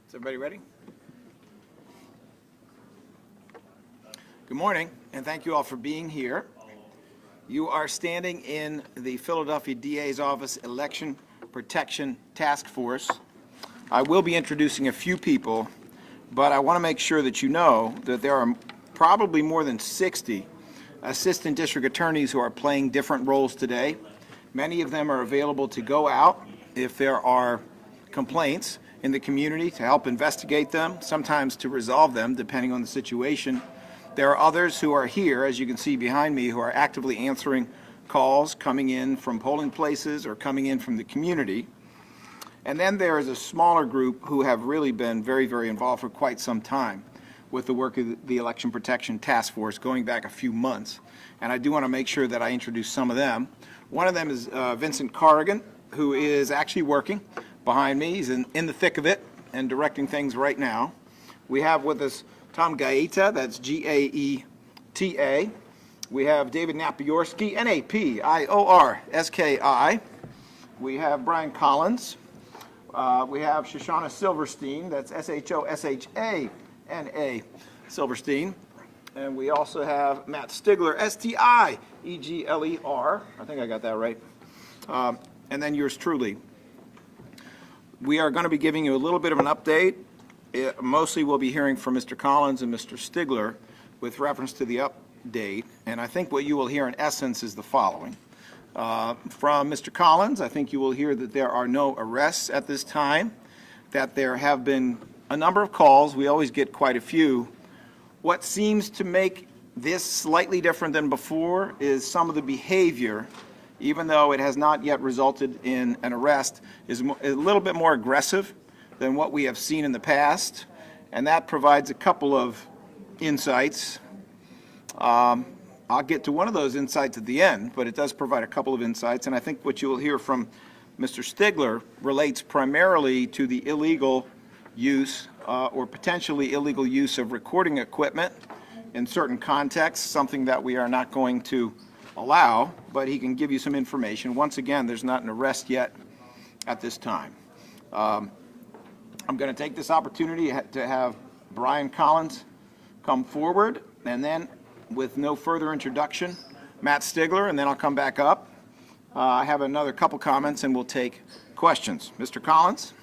Is everybody ready? Good morning, and thank you all for being here. You are standing in the Philadelphia DA's Office Election Protection Task Force. I will be introducing a few people, but I want to make sure that you know that there are probably more than 60 assistant district attorneys who are playing different roles today. Many of them are available to go out if there are complaints in the community to help investigate them, sometimes to resolve them depending on the situation. There are others who are here, as you can see behind me, who are actively answering calls coming in from polling places or coming in from the community. And then there is a smaller group who have really been very, very involved for quite some time with the work of the Election Protection Task Force going back a few months. And I do want to make sure that I introduce some of them. One of them is Vincent Corrigan, who is actually working behind me. He's in the thick of it and directing things right now. We have with us Tom Gaeta, that's G-A-E-T-A. We have David Napiorski, N-A-P-I-O-R-S-K-I. We have Brian Collins. We have Shoshana Silverstein, that's S-H-O-S-H-A-N-A Silverstein. And we also have Matt Stigler, S-T-I-E-G-L-E-R. I think I got that right. And then yours truly. We are going to be giving you a little bit of an update. Mostly we'll be hearing from Mr. Collins and Mr. Stigler with reference to the update. And I think what you will hear in essence is the following. From Mr. Collins, I think you will hear that there are no arrests at this time, that there have been a number of calls. We always get quite a few. What seems to make this slightly different than before is some of the behavior, even though it has not yet resulted in an arrest, is a little bit more aggressive than what we have seen in the past, and that provides a couple of insights. I'll get to one of those insights at the end, but it does provide a couple of insights, and I think what you will hear from Mr. Stigler relates primarily to the illegal use or potentially illegal use of recording equipment in certain contexts, something that we are not going to allow, but he can give you some information. Once again, there's not an arrest yet at this time. I'm going to take this opportunity to have Brian Collins come forward, and then with no further introduction, Matt Stigler, and then I'll come back up. I have another couple comments and we'll take questions. Mr. Collins.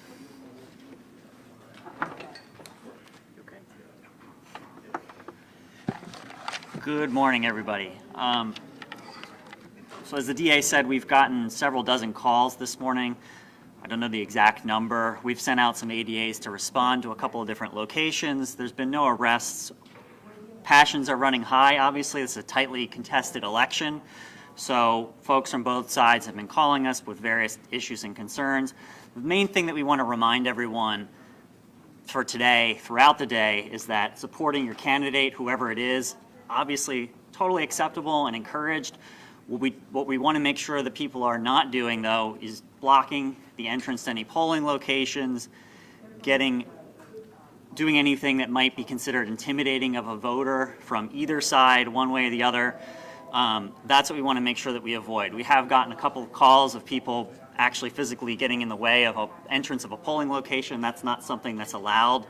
Good morning, everybody. So as the DA said, we've gotten several dozen calls this morning. I don't know the exact number. We've sent out some ADAs to respond to a couple of different locations. There's been no arrests. Passions are running high. Obviously, it's a tightly contested election. So folks from both sides have been calling us with various issues and concerns. The main thing that we want to remind everyone for today, throughout the day, is that supporting your candidate, whoever it is, obviously totally acceptable and encouraged. What we want to make sure that people are not doing, though, is blocking the entrance to any polling locations, doing anything that might be considered intimidating of a voter from either side, one way or the other. That's what we want to make sure that we avoid. We have gotten a couple of calls of people actually physically getting in the way of an entrance of a polling location. That's not something that's allowed.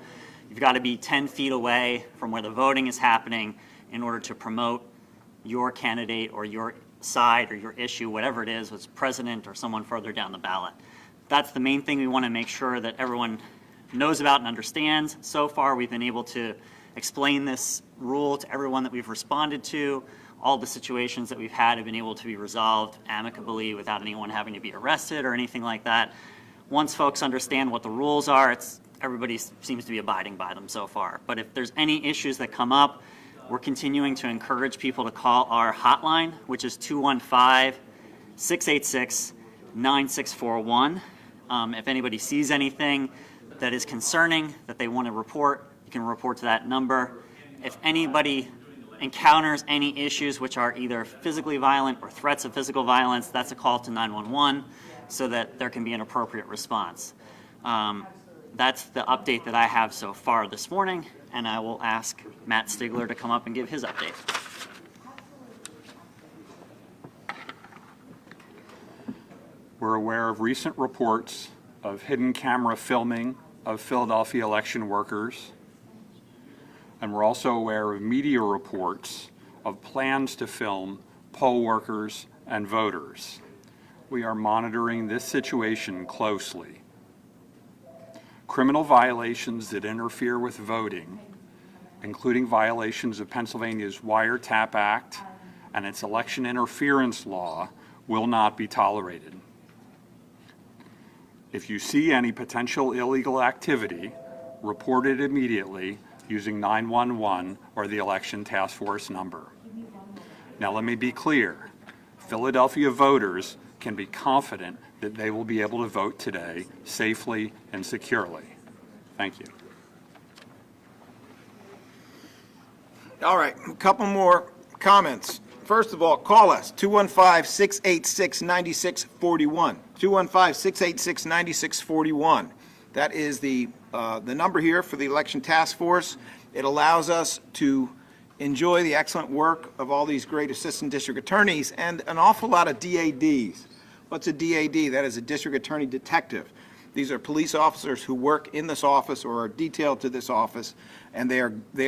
You've got to be 10 feet away from where the voting is happening in order to promote your candidate or your side or your issue, whatever it is, was president or someone further down the ballot. That's the main thing we want to make sure that everyone knows about and understands. So far, we've been able to explain this rule to everyone that we've responded to. All the situations that we've had have been able to be resolved amicably without anyone having to be arrested or anything like that. Once folks understand what the rules are, everybody seems to be abiding by them so far. But if there's any issues that come up, we're continuing to encourage people to call our hotline, which is 215-686-9641. If anybody sees anything that is concerning that they want to report, you can report to that number. If anybody encounters any issues which are either physically violent or threats of physical violence, that's a call to 911 so that there can be an appropriate response. That's the update that I have so far this morning, and I will ask Matt Stigler to come up and give his update. We're aware of recent reports of hidden camera filming of Philadelphia election workers, and we're also aware of media reports of plans to film poll workers and voters. We are monitoring this situation closely. Criminal violations that interfere with voting, including violations of Pennsylvania's Wiretap Act and its election interference law, will not be tolerated. If you see any potential illegal activity, report it immediately using 911 or the election task force number. Now let me be clear. Philadelphia voters can be confident that they will be able to vote today safely and securely. Thank you. All right, a couple more comments. First of all, call us, 215-686-9641. 215-686-9641. That is the number here for the election task force. It allows us to enjoy the excellent work of all these great assistant district attorneys and an awful lot of DADs. What's a DAD? That is a district attorney detective. These are police officers who work in this office or are detailed to this office, and they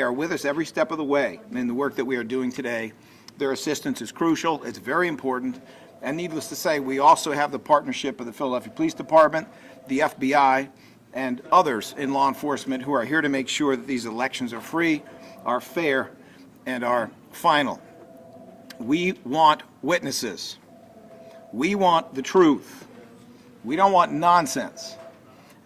are with us every step of the way in the work that we are doing today. Their assistance is crucial. It's very important. And needless to say, we also have the partnership of the Philadelphia Police Department, the FBI, and others in law enforcement who are here to make sure that these elections are free, are fair, and are final. We want witnesses. We want the truth. We don't want nonsense.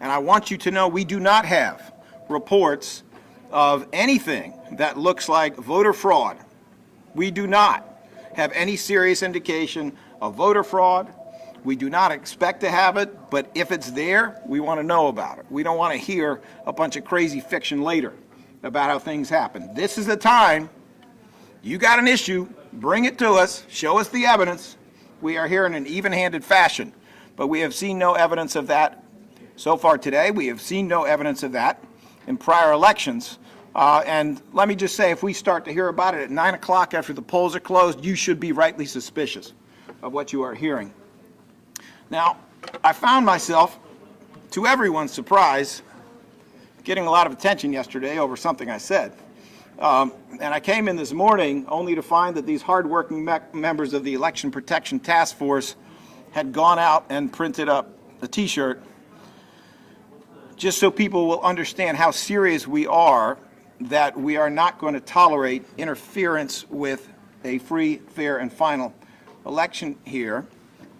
And I want you to know we do not have reports of anything that looks like voter fraud. We do not have any serious indication of voter fraud. We do not expect to have it, but if it's there, we want to know about it. We don't want to hear a bunch of crazy fiction later about how things happen. This is the time. You got an issue, bring it to us, show us the evidence. We are here in an even-handed fashion, but we have seen no evidence of that so far today. We have seen no evidence of that in prior elections. And let me just say, if we start to hear about it at 9 o'clock after the polls are closed, you should be rightly suspicious of what you are hearing. Now, I found myself, to everyone's surprise, getting a lot of attention yesterday over something I said. And I came in this morning only to find that these hardworking members of the Election Protection Task Force had gone out and printed up a T-shirt just so people will understand how serious we are, that we are not going to tolerate interference with a free, fair, and final election here.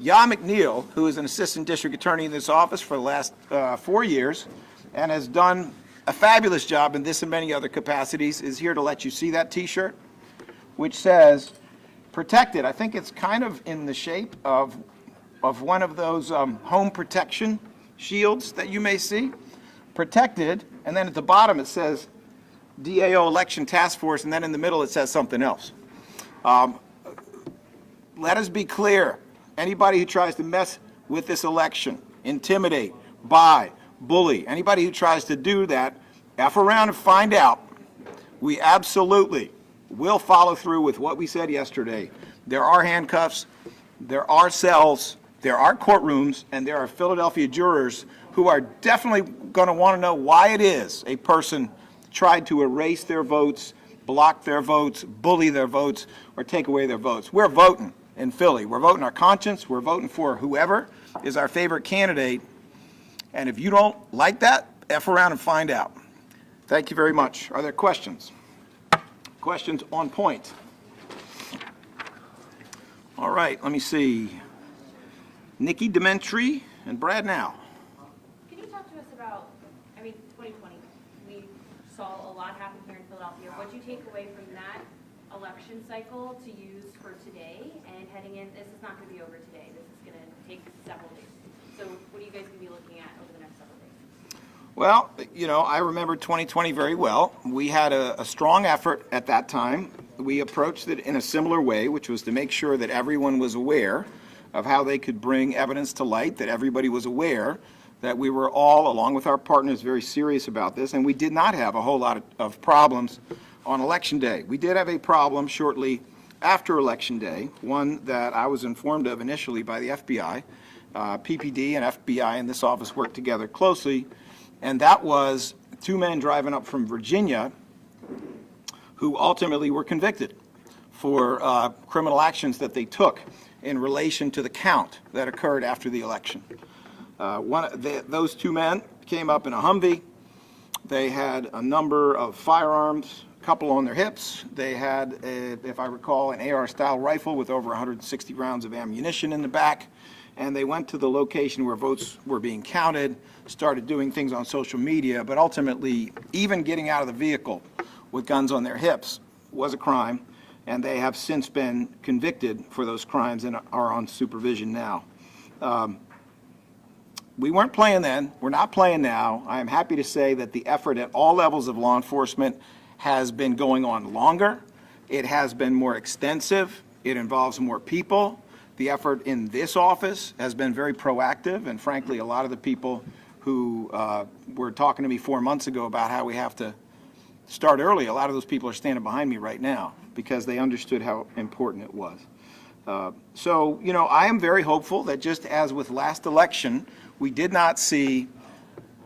Ya McNeil, who is an assistant district attorney in this office for the last 4 years and has done a fabulous job in this and many other capacities, is here to let you see that T-shirt, which says, protected. I think it's kind of in the shape of one of those home protection shields that you may see. Protected, and then at the bottom it says DAO Election Task Force, and then in the middle it says something else. Let us be clear. Anybody who tries to mess with this election, intimidate, buy, bully, anybody who tries to do that, F around and find out. We absolutely will follow through with what we said yesterday. There are handcuffs, there are cells, there are courtrooms, and there are Philadelphia jurors who are definitely going to want to know why it is a person tried to erase their votes, block their votes, bully their votes, or take away their votes. We're voting in Philly. We're voting our conscience. We're voting for whoever is our favorite candidate. And if you don't like that, F around and find out. Thank you very much. Are there questions? Questions on point? All right, let me see. Nikki Dementri and Brad Now. Can you talk to us about, 2020, we saw a lot happen here in Philadelphia. What did you take away from that election cycle to use for today and heading in? This is not going to be over today. This is going to take several days. So what are you guys going to be looking at over the next several days? Well, I remember 2020 very well. We had a strong effort at that time. We approached it in a similar way, which was to make sure that everyone was aware of how they could bring evidence to light, that everybody was aware that we were all, along with our partners, very serious about this, and we did not have a whole lot of problems on Election Day. We did have a problem shortly after Election Day, one that I was informed of initially by the FBI. PPD and FBI in this office worked together closely and that was two men driving up from Virginia who ultimately were convicted for criminal actions that they took in relation to the count that occurred after the election. Those two men came up in a Humvee. They had a number of firearms, a couple on their hips. They had, if I recall, an AR-style rifle with over 160 rounds of ammunition in the back. And they went to the location where votes were being counted, started doing things on social media, but ultimately, even getting out of the vehicle with guns on their hips was a crime, and they have since been convicted for those crimes and are on supervision now. We weren't playing then. We're not playing now. I am happy to say that the effort at all levels of law enforcement has been going on longer. It has been more extensive. It involves more people. The effort in this office has been very proactive, and frankly, a lot of the people who were talking to me 4 months ago about how we have to start early, a lot of those people are standing behind me right now because they understood how important it was. So, you know, I am very hopeful that just as with last election, we did not see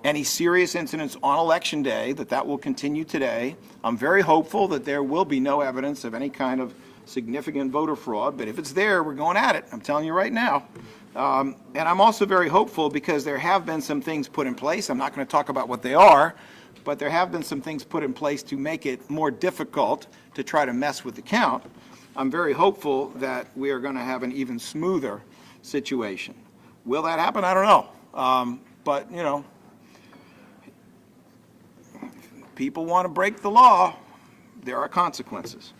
any serious incidents on Election Day, that will continue today. I'm very hopeful that there will be no evidence of any kind of significant voter fraud, but if it's there, we're going at it. I'm telling you right now. And I'm also very hopeful because there have been some things put in place. I'm not going to talk about what they are, but there have been some things put in place to make it more difficult to try to mess with the count. I'm very hopeful that we are going to have an even smoother situation. Will that happen? I don't know. But, you know, if people want to break the law, there are consequences.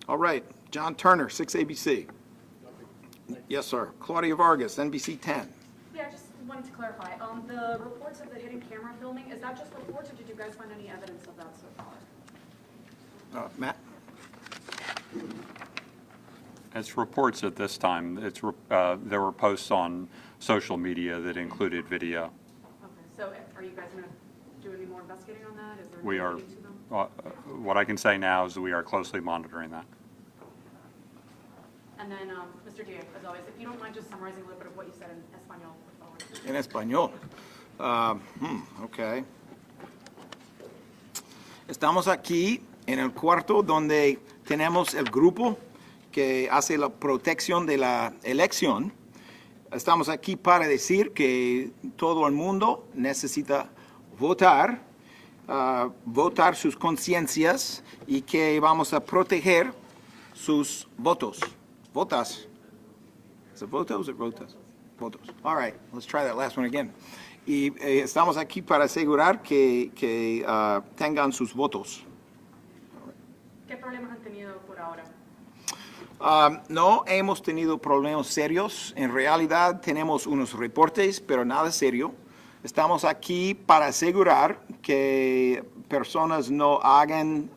All right, John Turner, 6ABC. Yes, sir. Claudia Vargas, NBC 10. Yeah, I just wanted to clarify. The reports of the hidden camera filming, is that just reports, or did you guys find any evidence of that so far? Matt? It's reports at this time. There were posts on social media that included video. Okay, so are you guys going to do any more investigating on that? Is there We more are, leading to them? what I can say now is that we are closely monitoring that. And then, Mr. Diaz, as always, if you don't mind just summarizing a little bit of what you said in Espanol. En español. Okay. Estamos aquí en el cuarto donde tenemos el grupo que hace la protección de la elección. Estamos aquí para decir que todo el mundo necesita votar, votar sus conciencias y que vamos a proteger sus votos. Votas. Is it votos or votas? Votos. All right, let's try that last one again. Y estamos aquí para asegurar que tengan sus votos. ¿Qué problemas han tenido por ahora? No hemos tenido problemas serios. En realidad tenemos unos reportes, pero nada serio. Estamos aquí para asegurar que personas no hagan...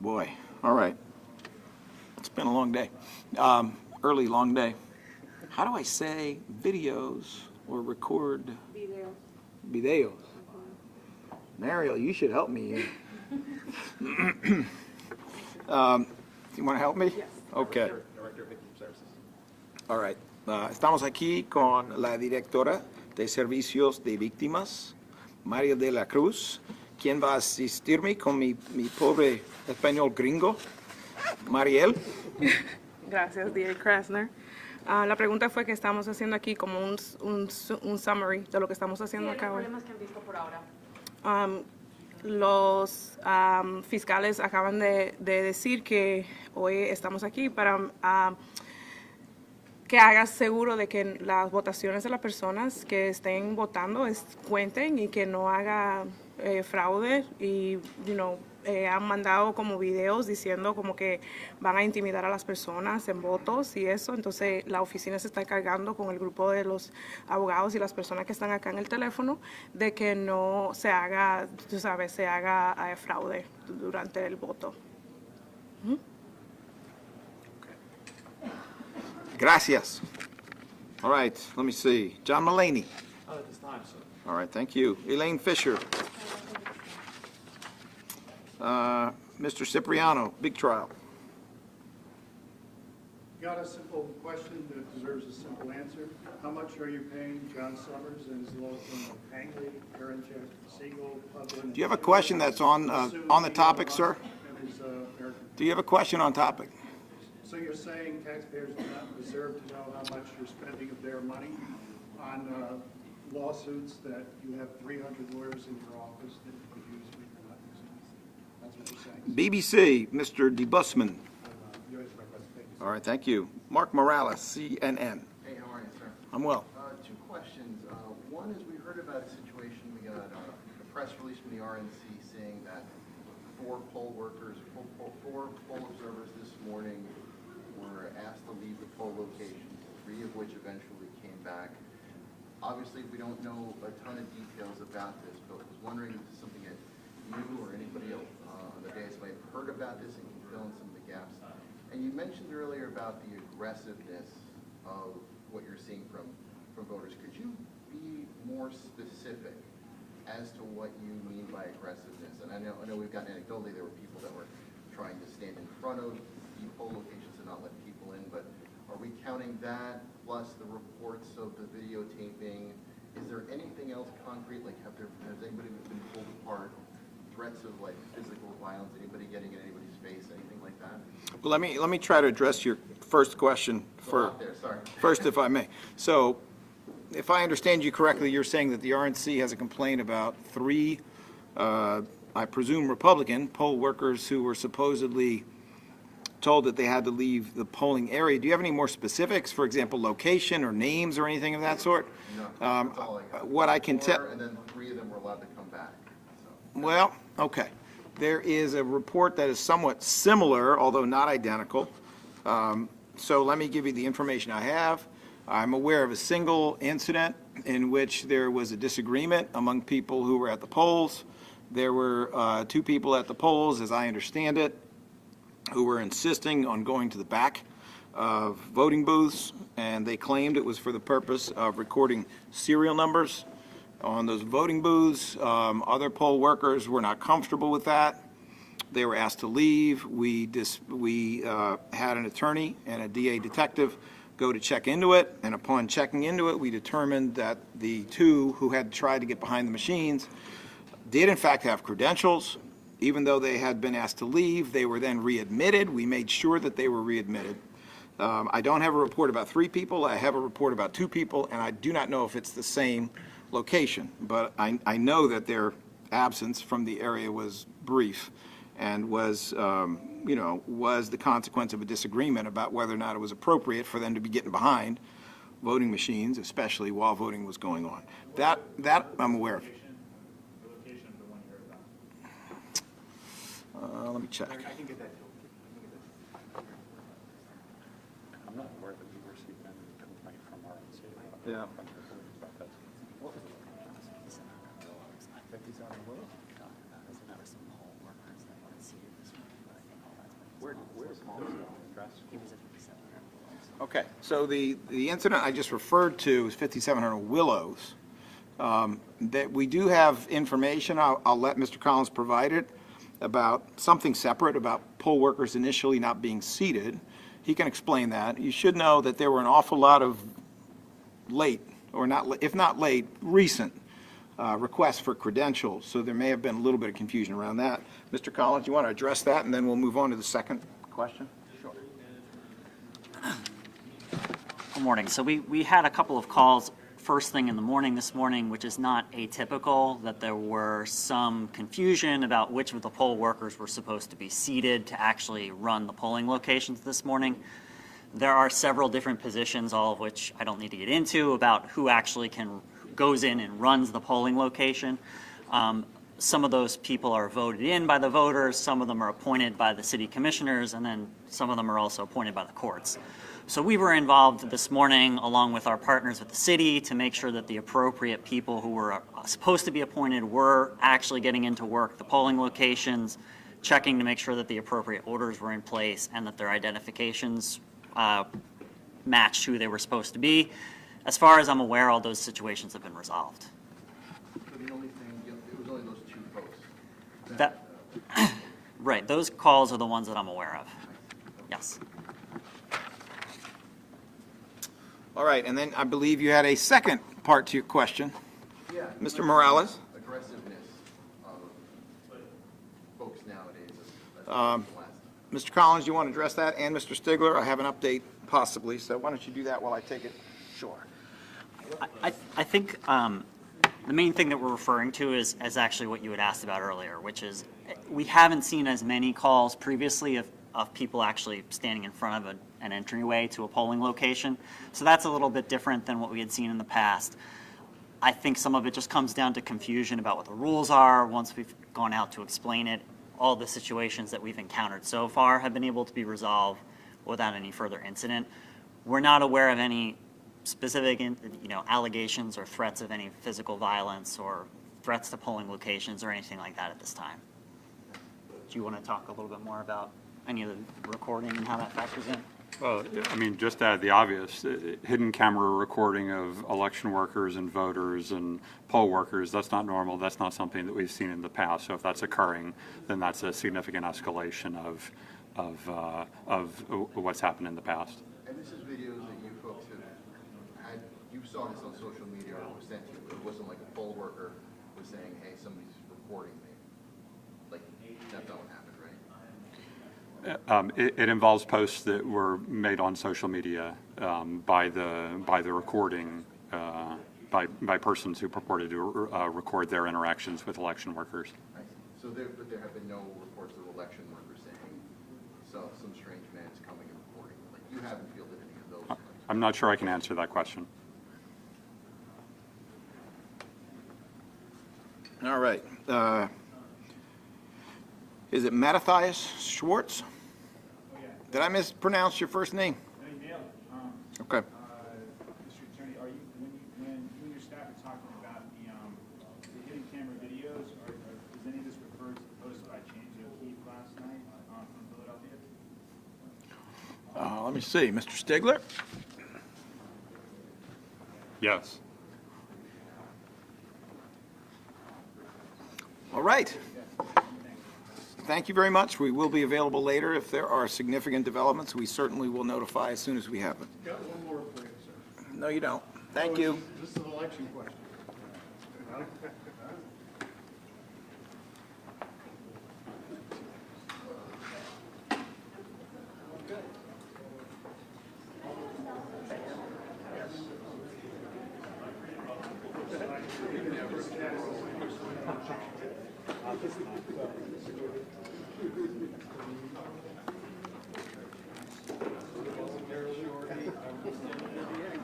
boy, all right. It's been a long day. Early, long day. How do I say videos or record? Video. Videos. Mario, you should help me here. You want to help me? Yes. Okay. All right. Estamos aquí con la directora de Servicios de Víctimas, María de la Cruz, quien va a asistirme con mi pobre español gringo, Mariel. Gracias, D.A. Krasner. La pregunta fue que estamos haciendo aquí como un summary de lo que estamos haciendo ¿Qué acá hoy. problemas que han visto por ahora? Los fiscales acaban de decir que hoy estamos aquí para que hagas seguro de que las votaciones de las personas que estén votando cuenten y que no haga fraude y, han mandado como videos diciendo como que van a intimidar a las personas en votos y eso. Entonces la oficina se está encargando con el grupo de los abogados y las personas que están acá en el teléfono de que no se haga, se haga fraude durante el voto. Gracias. All right, let me see. John Mulaney. Not at this time, sir. All right, thank you. Elaine Fisher. Mr. Cipriano, big trial. Got a simple question that deserves a simple answer. How much are you paying John Summers and his law firm of Hangley, Berenger, Siegel, Pudlin? Do you have a question that's on the topic, sir? And his American. Do you have a question on topic? So you're saying taxpayers do not deserve to know how much you're spending of their money on lawsuits that you have 300 lawyers in your office that you could use when you're not using them? That's what you're saying. BBC, Mr. DeBusman. You answered my question. Thank you. All right, thank you. Mark Morales, CNN. Hey, how are you, sir? I'm well. Two questions. One is we heard about a situation, we got a press release from the RNC saying that four poll observers this morning were asked to leave the poll locations, 3 of which eventually came back. Obviously, we don't know a ton of details about this, but was wondering if this is something that you or anybody else on the dais might have heard about this and can fill in some of the gaps. And you mentioned earlier about the aggressiveness of what you're seeing from voters. Could you be more specific as to what you mean by aggressiveness? And I know we've gotten anecdotally there were people that were trying to stand in front of the poll locations and not let people in, but are we counting that plus the reports of the videotaping? Is there anything else concrete? Like has anybody been pulled apart? Threats of like physical violence? Anybody getting in anybody's face? Anything like that? Well, let me try to address your first question first, if I may. So, if I understand you correctly, you're saying that the RNC has a complaint about 3, I presume Republican poll workers who were supposedly told that they had to leave the polling area. Do you have any more specifics? For example, location or names or anything of that sort? No, that's all I got. What I can tell. And then 3 of them were allowed to come back. So. Well, okay. There is a report that is somewhat similar, although not identical. So let me give you the information I have. I'm aware of a single incident in which there was a disagreement among people who were at the polls. There were 2 people at the polls, as I understand it, who were insisting on going to the back of voting booths, and they claimed it was for the purpose of recording serial numbers on those voting booths. Other poll workers were not comfortable with that. They were asked to leave. We had an attorney and a DA detective go to check into it, and upon checking into it, we determined that the 2 who had tried to get behind the machines did in fact have credentials. Even though they had been asked to leave, they were then readmitted. We made sure that they were readmitted. I don't have a report about 3 people. I have a report about 2 people, and I do not know if it's the same location. But I know that their absence from the area was brief and was, was the consequence of a disagreement about whether or not it was appropriate for them to be getting behind voting machines, especially while voting was going on. That I'm aware of. Let me check. I can get that too. I'm not aware that we received any complaint from RNC. Yeah. What was it? 57 Willow? Where's address? Okay, so the incident I just referred to is 5700 Willows. That we do have information, I'll let Mr. Collins provide it, about something separate about poll workers initially not being seated. He can explain that. You should know that there were an awful lot of late, or not, if not late, recent requests for credentials, so there may have been a little bit of confusion around that. Mr. Collins, you want to address that, and then we'll move on to the second question? Sure. Good morning. So we had a couple of calls first thing in the morning this morning, which is not atypical, that there were some confusion about which of the poll workers were supposed to be seated to actually run the polling locations this morning. There are several different positions, all of which I don't need to get into, about who actually goes in and runs the polling location. Some of those people are voted in by the voters, some of them are appointed by the city commissioners, and then some of them are also appointed by the courts. So we were involved this morning, along with our partners at the city, to make sure that the appropriate people who were supposed to be appointed were actually getting into work, the polling locations, checking to make sure that the appropriate orders were in place and that their identifications matched who they were supposed to be. As far as I'm aware, all those situations have been resolved. So the only thing, it was only those 2 folks. Right, those calls are the ones that I'm aware of. Yes. All right, and then I believe you had a second part to your question. Yeah. Mr. Morales? Aggressiveness of folks nowadays. Mr. Collins, you want to address that? And Mr. Stigler, I have an update possibly, so why don't you do that while I take it? Sure. I think the main thing that we're referring to is actually what you had asked about earlier, which is we haven't seen as many calls previously of people actually standing in front of an entryway to a polling location. So that's a little bit different than what we had seen in the past. I think some of it just comes down to confusion about what the rules are. Once we've gone out to explain it, all the situations that we've encountered so far have been able to be resolved without any further incident. We're not aware of any specific, allegations or threats of any physical violence or threats to polling locations or anything like that at this time. Do you want to talk a little bit more about any of the recording and how that factors in? Well, I mean, just to add the obvious, hidden camera recording of election workers and voters and poll workers, that's not normal. That's not something that we've seen in the past. So if that's occurring, then that's a significant escalation of what's happened in the past. And this is videos that you folks have had, you saw this on social media or was sent to you, but it wasn't like a poll worker was saying, hey, somebody's recording me. Like, that's not what happened, right? It involves posts that were made on social media by the recording by persons who purported to record their interactions with election workers. I see. So but there have been no reports of election workers saying, so some strange man is coming and recording. Like, you haven't fielded any of those. I'm not sure I can answer that question. All right. Is it Mattathias Schwartz? Did I mispronounce your first name? No, you nailed it. Okay. District Attorney, are you, when you and your staff are talking about the hidden camera videos, does any of this refer to the post that I changed to Keith last night from Philadelphia? Let me see. Mr. Stigler? Yes. All right. Thank you very much. We will be available later. If there are significant developments, we certainly will notify as soon as we have them. Got one more for you, sir. No, you don't. Thank you. This is an election question.